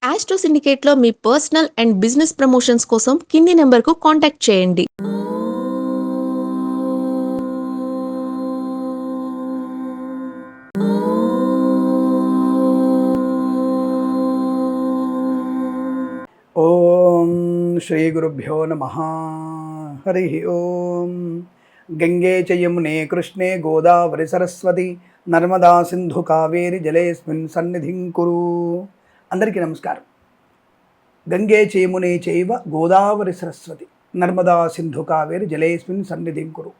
Astro సిండికేట్లో మీ personal and business promotions కోసం కింది నెంబర్కు కాంటాక్ట్ చేయండి. ఓం శ్రీ గురుభ్యో నమః. హరి ఓం. గంగే చ యమునే కృష్ణే గోదావరి సరస్వతి నర్మదా సింధు కావేరి జలేస్మిన్ సన్నిధిం కురు. అందరికీ నమస్కారం. గంగే చ యమునే చైవ గోదావరి సరస్వతి నర్మదా సింధు కావేరి జలేస్మిన్ సన్నిధిం కురు.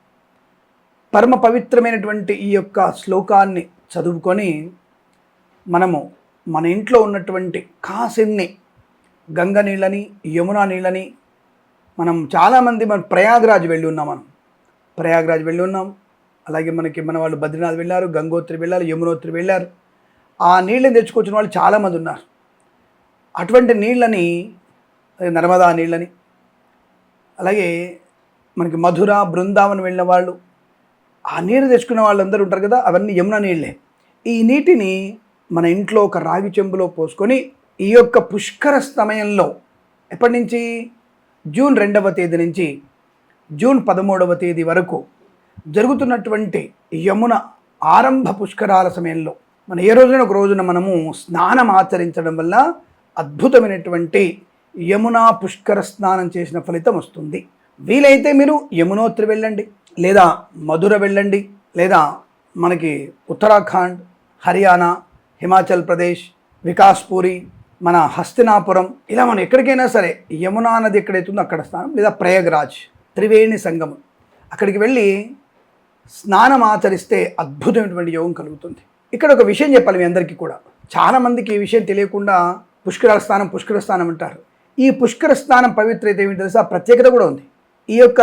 పరమ పవిత్రమైనటువంటి ఈ యొక్క శ్లోకాన్ని చదువుకొని మనము మన ఇంట్లో ఉన్నటువంటి కాసిన్ని గంగ నీళ్ళని, యమునా నీళ్ళని మనం చాలామంది ప్రయాగ్రాజ్ వెళ్ళి ఉన్నాం. అలాగే మన వాళ్ళు బద్రీనాథ్ వెళ్ళారు, గంగోత్రి వెళ్ళారు, యమునోత్రి వెళ్ళారు. ఆ నీళ్ళని తెచ్చుకొచ్చిన వాళ్ళు చాలామంది ఉన్నారు. అటువంటి నీళ్ళని, నర్మదా నీళ్ళని, అలాగే మనకి మధుర, బృందావనం వెళ్ళిన వాళ్ళు ఆ నీరు తెచ్చుకున్న వాళ్ళందరూ ఉంటారు కదా, అవన్నీ యమునా నీళ్ళే. ఈ నీటిని మన ఇంట్లో ఒక రాగి చెంబులో పోసుకొని ఈ యొక్క పుష్కర సమయంలో ఎప్పటి నుంచి జూన్ 2వ తేదీ నుంచి జూన్ 13వ తేదీ వరకు జరుగుతున్నటువంటి యమున ఆరంభ పుష్కరాల సమయంలో మనం ఏ రోజున ఒక రోజున మనము స్నానం ఆచరించడం వల్ల అద్భుతమైనటువంటి యమునా పుష్కర స్నానం చేసిన ఫలితం వస్తుంది. వీలైతే మీరు యమునోత్రి వెళ్ళండి, లేదా మధుర వెళ్ళండి, లేదా మనకి ఉత్తరాఖండ్, హర్యానా, హిమాచల్ ప్రదేశ్, వికాస్పూరి, మన హస్తినాపురం, ఇలా మనం ఎక్కడికైనా సరే యమునా నది ఎక్కడైతుందో అక్కడ స్నానం, లేదా ప్రయాగ్రాజ్ త్రివేణి సంగమం అక్కడికి వెళ్ళి స్నానం ఆచరిస్తే అద్భుతమైనటువంటి యోగం కలుగుతుంది. ఇక్కడ ఒక విషయం చెప్పాలి మీ అందరికీ కూడా. చాలామందికి ఈ విషయం తెలియకుండా పుష్కర స్నానం అంటారు. ఈ పుష్కర స్నానం పవిత్రత ఏమిటి తెలుసా? ప్రత్యేకత కూడా ఉంది. ఈ యొక్క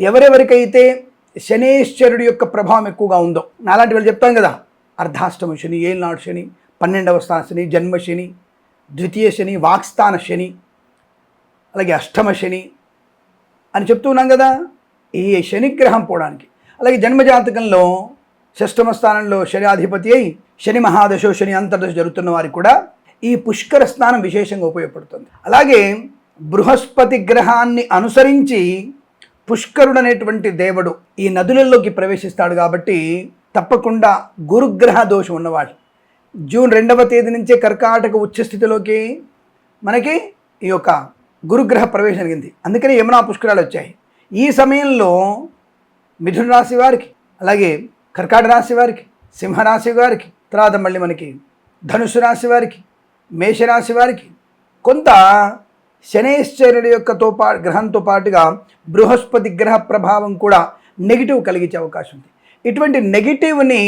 ఎవరెవరికైతే శనేశ్వరుడి యొక్క ప్రభావం ఎక్కువగా ఉందో, నాలాంటి వాళ్ళు చెప్తాను కదా, అర్ధాష్టమ శని, ఏళ్ళనాడు శని, 12వ స్థాన శని, జన్మ శని, ద్వితీయ శని, వాక్స్థాన శని, అలాగే అష్టమ శని అని చెప్తూ ఉన్నాం కదా. ఈ శనిగ్రహం పోవడానికి, అలాగే జన్మజాతకంలో షష్టమ స్థానంలో శని అధిపతి అయి శని మహాదశో, శని అంతర్దశ జరుగుతున్న వారికి కూడా ఈ పుష్కర స్నానం విశేషంగా ఉపయోగపడుతుంది. అలాగే బృహస్పతి గ్రహాన్ని అనుసరించి పుష్కరుడు అనేటువంటి దేవుడు ఈ నదులలోకి ప్రవేశిస్తాడు. కాబట్టి తప్పకుండా గురుగ్రహ దోషం ఉన్నవాడు జూన్ 2వ తేదీ నుంచే కర్కాటక ఉచ్చస్థితిలోకి మనకి ఈ యొక్క గురుగ్రహ ప్రవేశం జరిగింది. అందుకని యమునా పుష్కరాలు వచ్చాయి. ఈ సమయంలో మిథున రాశి వారికి, అలాగే కర్కాటక రాశి వారికి, సింహరాశి వారికి, తర్వాత మళ్ళీ మనకి ధనుసు రాశి వారికి, మేషరాశి వారికి కొంత శనేశ్వరుడి యొక్క గ్రహంతో పాటుగా బృహస్పతి గ్రహ ప్రభావం కూడా నెగిటివ్ కలిగించే అవకాశం ఉంది. ఇటువంటి నెగిటివ్ని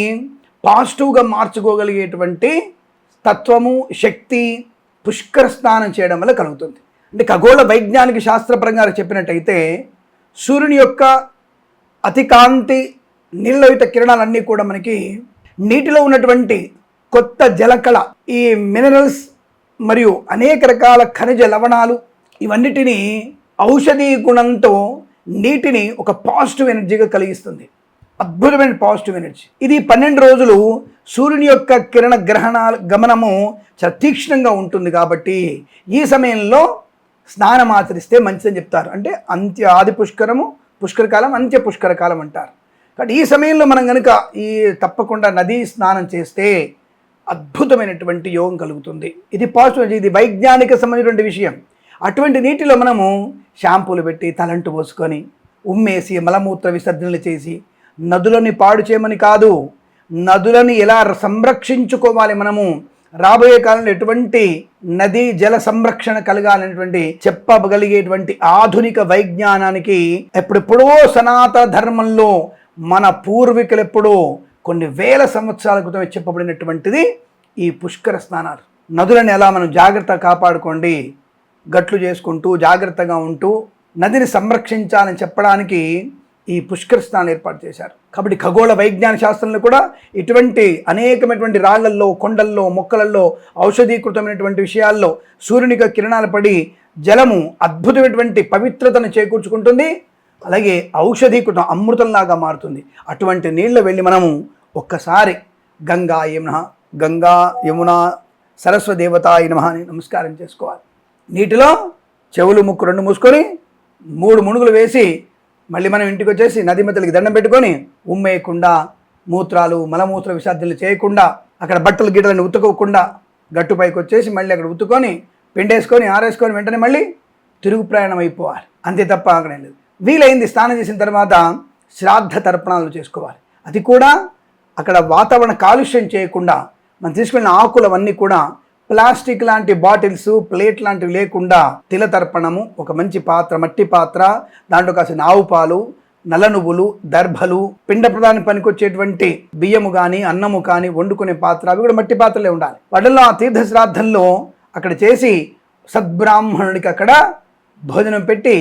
పాజిటివ్గా మార్చుకోగలిగేటువంటి తత్వము, శక్తి పుష్కర స్నానం చేయడం వల్ల కలుగుతుంది. అంటే ఖగోళ వైజ్ఞానిక శాస్త్రపరంగా చెప్పినట్టయితే సూర్యుని యొక్క అతికాంతి నీలలోహిత కిరణాలన్నీ కూడా మనకి నీటిలో ఉన్నటువంటి కొత్త జలకళ, ఈ మినరల్స్ మరియు అనేక రకాల ఖనిజ లవణాలు, ఇవన్నిటినీ ఔషధీ గుణంతో నీటిని ఒక పాజిటివ్ ఎనర్జీగా కలిగిస్తుంది. అద్భుతమైన పాజిటివ్ ఎనర్జీ. ఇది 12 రోజులు సూర్యుని యొక్క కిరణ గమనము చాలా తీక్ష్ణంగా ఉంటుంది. కాబట్టి ఈ సమయంలో స్నానం ఆచరిస్తే మంచిదని చెప్తారు. అంటే ఆది పుష్కరము, పుష్కరకాలం, అంత్య పుష్కరకాలం అంటారు. కాబట్టి ఈ సమయంలో మనం కనుక తప్పకుండా నదీ స్నానం చేస్తే అద్భుతమైనటువంటి యోగం కలుగుతుంది. ఇది పాజిటివ్, ఇది వైజ్ఞానిక సంబంధించినటువంటి విషయం. అటువంటి నీటిలో మనము షాంపూలు పెట్టి తలంటు పోసుకొని ఉమ్మేసి మలమూత్ర విసర్జనలు చేసి నదులని పాడు చేయమని కాదు, నదులని ఎలా సంరక్షించుకోవాలి, మనము రాబోయే కాలంలో ఎటువంటి నదీ జల సంరక్షణ కలగాలనేటువంటి చెప్పగలిగేటువంటి ఆధునిక వైజ్ఞానానికి ఎప్పుడెప్పుడో సనాతన ధర్మంలో మన పూర్వీకులు ఎప్పుడో కొన్ని వేల సంవత్సరాల క్రితం చెప్పబడినటువంటిది ఈ పుష్కర స్నానాలు. నదులను ఎలా మనం జాగ్రత్తగా కాపాడుకోండి, గట్లు చేసుకుంటూ జాగ్రత్తగా ఉంటూ నదిని సంరక్షించాలని చెప్పడానికి ఈ పుష్కర స్నానం ఏర్పాటు చేశారు. కాబట్టి ఖగోళ వైజ్ఞాన శాస్త్రంలో కూడా ఇటువంటి అనేకమైనటువంటి రాళ్లల్లో, కొండల్లో, మొక్కలలో ఔషధీకృతమైనటువంటి విషయాల్లో సూర్యునిక కిరణాలు పడి జలము అద్భుతమైనటువంటి పవిత్రతను చేకూర్చుకుంటుంది. అలాగే ఔషధీకృతం అమృతంలాగా మారుతుంది. అటువంటి నీళ్ళు వెళ్ళి మనము ఒక్కసారి గంగా యమున సరస్వతి దేవతాయ నమః అని నమస్కారం చేసుకోవాలి. నీటిలో చెవులు ముక్కు రెండు మూసుకొని 3 మునుగులు వేసి మళ్ళీ మనం ఇంటికి వచ్చేసి నది మధ్యలకి దండం పెట్టుకొని ఉమ్మేయకుండా, మూత్రాలు మలమూత్ర విసర్జనలు చేయకుండా, అక్కడ బట్టలు గిట్టలని ఉతుకోకుండా గట్టుపైకి వచ్చేసి మళ్ళీ అక్కడ ఉతుకొని పిండేసుకొని ఆరేసుకొని వెంటనే మళ్ళీ తిరుగు ప్రయాణం అయిపోవాలి. అంతే తప్ప అక్కడ ఏం లేదు. వీలైంది స్నానం చేసిన తర్వాత శ్రాద్ధ తర్పణాలు చేసుకోవాలి. అది కూడా అక్కడ వాతావరణ కాలుష్యం చేయకుండా మనం తీసుకెళ్ళిన ఆకులవన్నీ కూడా ప్లాస్టిక్ లాంటి బాటిల్స్, ప్లేట్ లాంటివి లేకుండా తిల తర్పణము, ఒక మంచి పాత్ర, మట్టి పాత్ర, దాంట్లో కాసిన ఆవు పాలు, నల్ల నువ్వులు, దర్భలు, పిండ ప్రదానికి పనికొచ్చేటువంటి బియ్యము కానీ అన్నము కానీ వండుకునే పాత్ర, అవి కూడా మట్టి పాత్రలే ఉండాలి. వాటిల్లో ఆ తీర్థ శ్రాద్ధంలో అక్కడ చేసి సద్బ్రాహ్మణుడికి అక్కడ భోజనం పెట్టి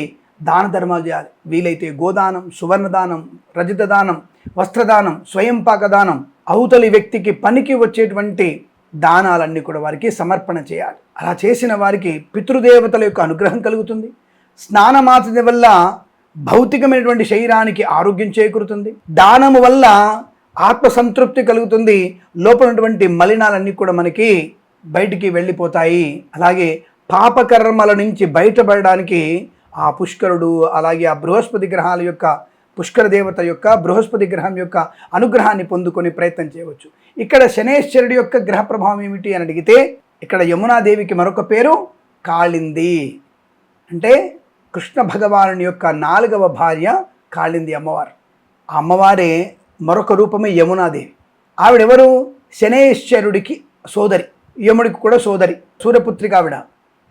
దాన ధర్మాలు చేయాలి. వీలైతే గోదానం, సువర్ణదానం, రజత దానం, వస్త్రదానం, స్వయం పాకదానం, అవతలి వ్యక్తికి పనికి వచ్చేటువంటి దానాలన్నీ కూడా వారికి సమర్పణ చేయాలి. అలా చేసిన వారికి పితృదేవతల యొక్క అనుగ్రహం కలుగుతుంది. స్నానమాచన వల్ల భౌతికమైనటువంటి శరీరానికి ఆరోగ్యం చేకూరుతుంది. దానము వల్ల ఆత్మసంతృప్తి కలుగుతుంది. లోపల ఉన్నటువంటి మలినాలన్నీ కూడా మనకి బయటికి వెళ్ళిపోతాయి. అలాగే పాపకర్మల నుంచి బయటపడడానికి ఆ పుష్కరుడు, అలాగే ఆ బృహస్పతి గ్రహాల యొక్క, పుష్కర దేవత యొక్క, బృహస్పతి గ్రహం యొక్క అనుగ్రహాన్ని పొందుకొని ప్రయత్నం చేయవచ్చు. ఇక్కడ శనేశ్వరుడి యొక్క గ్రహ ప్రభావం ఏమిటి అని అడిగితే, ఇక్కడ యమునాదేవికి మరొక పేరు కాళింది. అంటే కృష్ణ భగవానుని యొక్క 4వ భార్య కాళింది అమ్మవారు. ఆ అమ్మవారే మరొక రూపమే యమునాదేవి. ఆవిడెవరు? శనేశ్వరుడికి సోదరి, యముడికి కూడా సోదరి, సూర్యపుత్రిక ఆవిడ.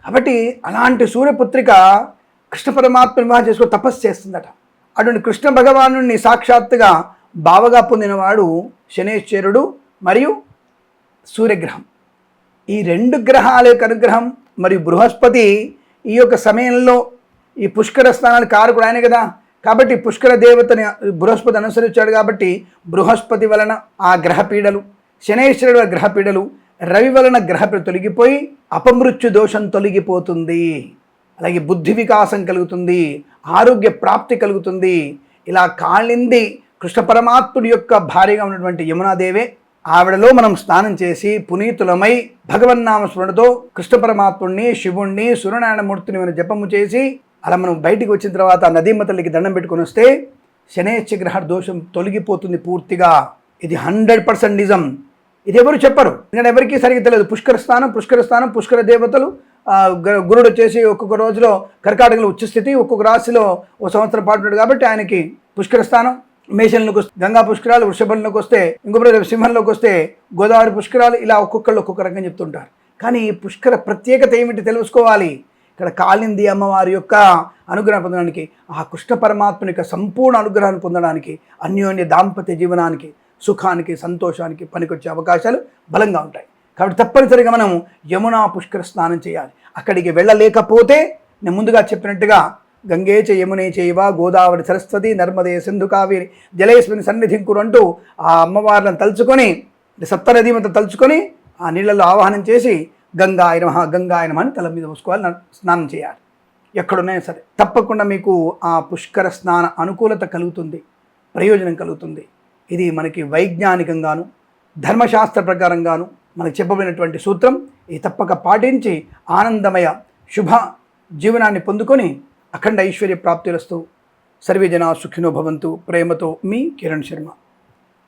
కాబట్టి అలాంటి సూర్యపుత్రిక కృష్ణ పరమాత్మ వివాహం చేసుకుని తపస్సు చేస్తుందట. అటువంటి కృష్ణ భగవాను సాక్షాత్తుగా బావగా పొందినవాడు శనేశ్వరుడు మరియు సూర్యగ్రహం. ఈ 2 గ్రహాల యొక్క అనుగ్రహం మరియు బృహస్పతి ఈ యొక్క సమయంలో ఈ పుష్కర స్నానాలు కారకుడు ఆయన కదా. కాబట్టి పుష్కర దేవతని బృహస్పతి అనుసరించాడు. కాబట్టి బృహస్పతి వలన ఆ గ్రహపీడలు, శనేశ్వరుడు గ్రహపీడలు, రవి వలన గ్రహపీడ తొలగిపోయి అపమృత్యు దోషం తొలగిపోతుంది. అలాగే బుద్ధి వికాసం కలుగుతుంది, ఆరోగ్య ప్రాప్తి కలుగుతుంది. ఇలా కాళింది కృష్ణ పరమాత్ముడి యొక్క భార్యగా ఉన్నటువంటి యమునాదేవే. ఆవిడలో మనం స్నానం చేసి పునీతులమై భగవన్నామ స్మరణతో కృష్ణ పరమాత్ముడిని, శివుణ్ణి, సూర్యనారాయణమూర్తిని మనం జపము చేసి అలా మనం బయటికి వచ్చిన తర్వాత నదీమ తల్లికి దండం పెట్టుకొని వస్తే శనేశ్వర గ్రహ దోషం తొలగిపోతుంది పూర్తిగా. ఇది 100% నిజం. ఇది ఎవరు చెప్పరు, ఎందుకంటే ఎవరికీ సరిగ్గా తెలియదు. పుష్కర స్నానం, పుష్కర దేవతలు, గురుడు వచ్చేసి ఒక్కొక్క రోజులో కర్కాటకలో ఉచ్చస్థితి, ఒక్కొక్క రాశిలో 1 సంవత్సరం పాటు ఉన్నాడు. కాబట్టి ఆయనకి పుష్కర స్థానం, మేషంలోకి వస్తే గంగా పుష్కరాలు, వృషభంలోకి వస్తే ఇంకొక సింహంలోకి వస్తే గోదావరి పుష్కరాలు, ఇలా ఒక్కొక్కళ్ళు ఒక్కొక్క రకంగా చెప్తుంటారు. కానీ పుష్కర ప్రత్యేకత ఏమిటి తెలుసుకోవాలి. ఇక్కడ కాళింది అమ్మవారి యొక్క అనుగ్రహం పొందడానికి, ఆ కృష్ణ పరమాత్మని యొక్క సంపూర్ణ అనుగ్రహాన్ని పొందడానికి, అన్యోన్య దాంపత్య జీవనానికి, సుఖానికి, సంతోషానికి పనికొచ్చే అవకాశాలు బలంగా ఉంటాయి. కాబట్టి తప్పనిసరిగా మనం యమునా పుష్కర స్నానం చేయాలి. అక్కడికి వెళ్ళలేకపోతే నేను ముందుగా చెప్పినట్టుగా గంగే చ యమునే చైవ గోదావరి సరస్వతి నర్మదే సింధు కావేరి జలేస్మిన్ సన్నిధిం కురు అంటూ ఆ అమ్మవార్లను తలుచుకొని, సప్తనదీమంతా తలుచుకొని ఆ నీళ్ళల్లో ఆవాహనం చేసి గంగాయ నమః అని తల మీద పోసుకోవాలి, స్నానం చేయాలి. ఎక్కడున్నాయో సరే తప్పకుండా మీకు ఆ పుష్కర స్నాన అనుకూలత కలుగుతుంది, ప్రయోజనం కలుగుతుంది. ఇది మనకి వైజ్ఞానికంగాను ధర్మశాస్త్ర ప్రకారంగాను మనకు చెప్పబడినటువంటి సూత్రం. ఇది తప్పక పాటించి ఆనందమయ శుభ జీవనాన్ని పొందుకొని అఖండ ఐశ్వర్య ప్రాప్తిరస్తు. సర్వే జనా సుఖినో భవంతు. ప్రేమతో మీ కిరణ్ శర్మ.